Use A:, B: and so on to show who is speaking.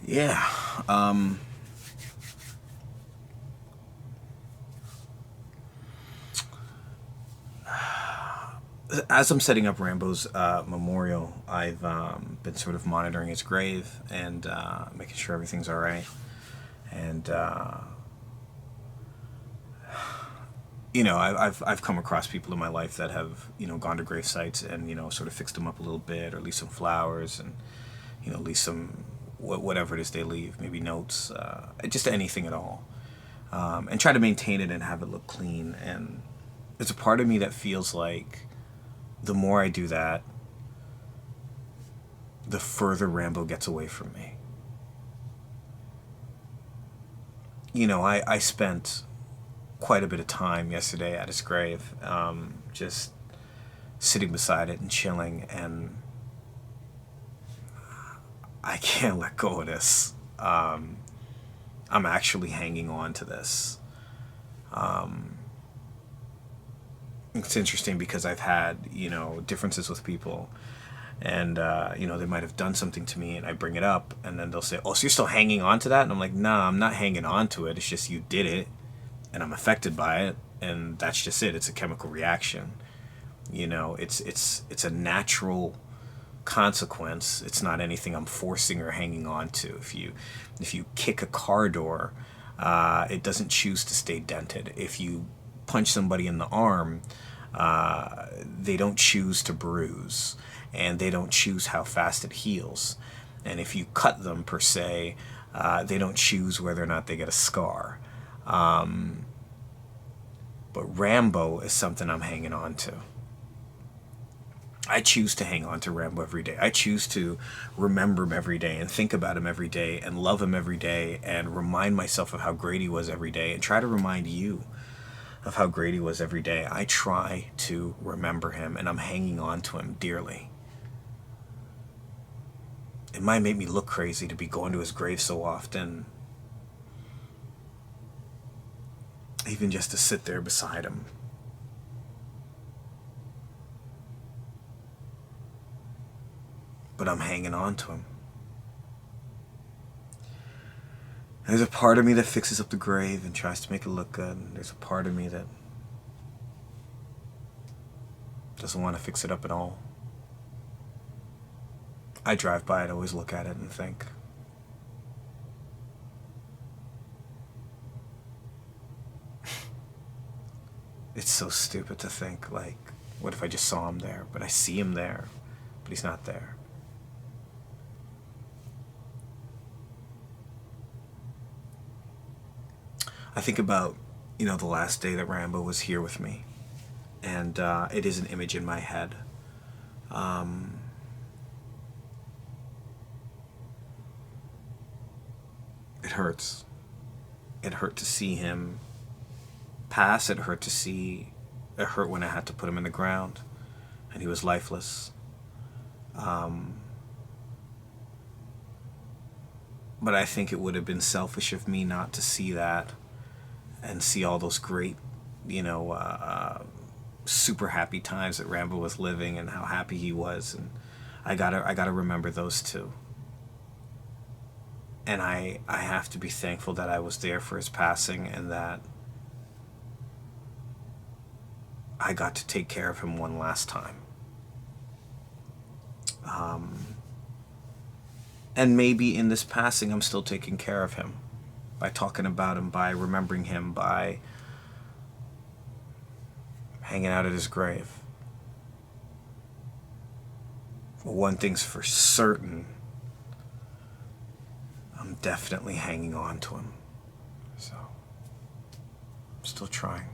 A: Yeah. Um, as I'm setting up Rambo's memorial, I've been sort of monitoring his grave and making sure everything's all right. And I've come across people in my life that have gone to grave sites and sort of fixed them up a little bit, or leave some flowers, and leave some whatever it is they leave, maybe notes, just anything at all, and try to maintain it and have it look clean. And there's a part of me that feels like the more I do that, the further Rambo gets away from me. I spent quite a bit of time yesterday at his grave, just sitting beside it and chilling, and I can't let go of this. I'm actually hanging on to this. It's interesting because I've had, differences with people, and they might have done something to me, and I bring it up, and then they'll say, "Oh, so you're still hanging on to that?" And I'm like, "Nah, I'm not hanging on to it. It's just you did it, and I'm affected by it, and that's just it. It's a chemical reaction. It's a natural consequence. It's not anything I'm forcing or hanging on to. If you kick a car door, it doesn't choose to stay dented. If you punch somebody in the arm, they don't choose to bruise, and they don't choose how fast it heals. And if you cut them, per se, they don't choose whether or not they get a scar. But Rambo is something I'm hanging on to. I choose to hang on to Rambo every day. I choose to remember him every day and think about him every day and love him every day and remind myself of how great he was every day and try to remind you of how great he was every day. I try to remember him, and I'm hanging on to him dearly. It might make me look crazy to be going to his grave so often, even just to sit there beside him. But I'm hanging on to him. There's a part of me that fixes up the grave and tries to make it look good. And there's a part of me that doesn't want to fix it up at all. I drive by it, always look at it and think, it's so stupid to think, like, what if I just saw him there? But I see him there, but he's not there. I think about, the last day that Rambo was here with me, and it is an image in my head. It hurts. It hurt to see him pass. It hurt when I had to put him in the ground, and he was lifeless. But I think it would have been selfish of me not to see that and see all those great, super happy times that Rambo was living and how happy he was, and I gotta remember those too. And I have to be thankful that I was there for his passing, and that I got to take care of him one last time. And maybe in this passing, I'm still taking care of him by talking about him, by remembering him, by hanging out at his grave. Well, one thing's for certain, I'm definitely hanging on to him. So, I'm still trying.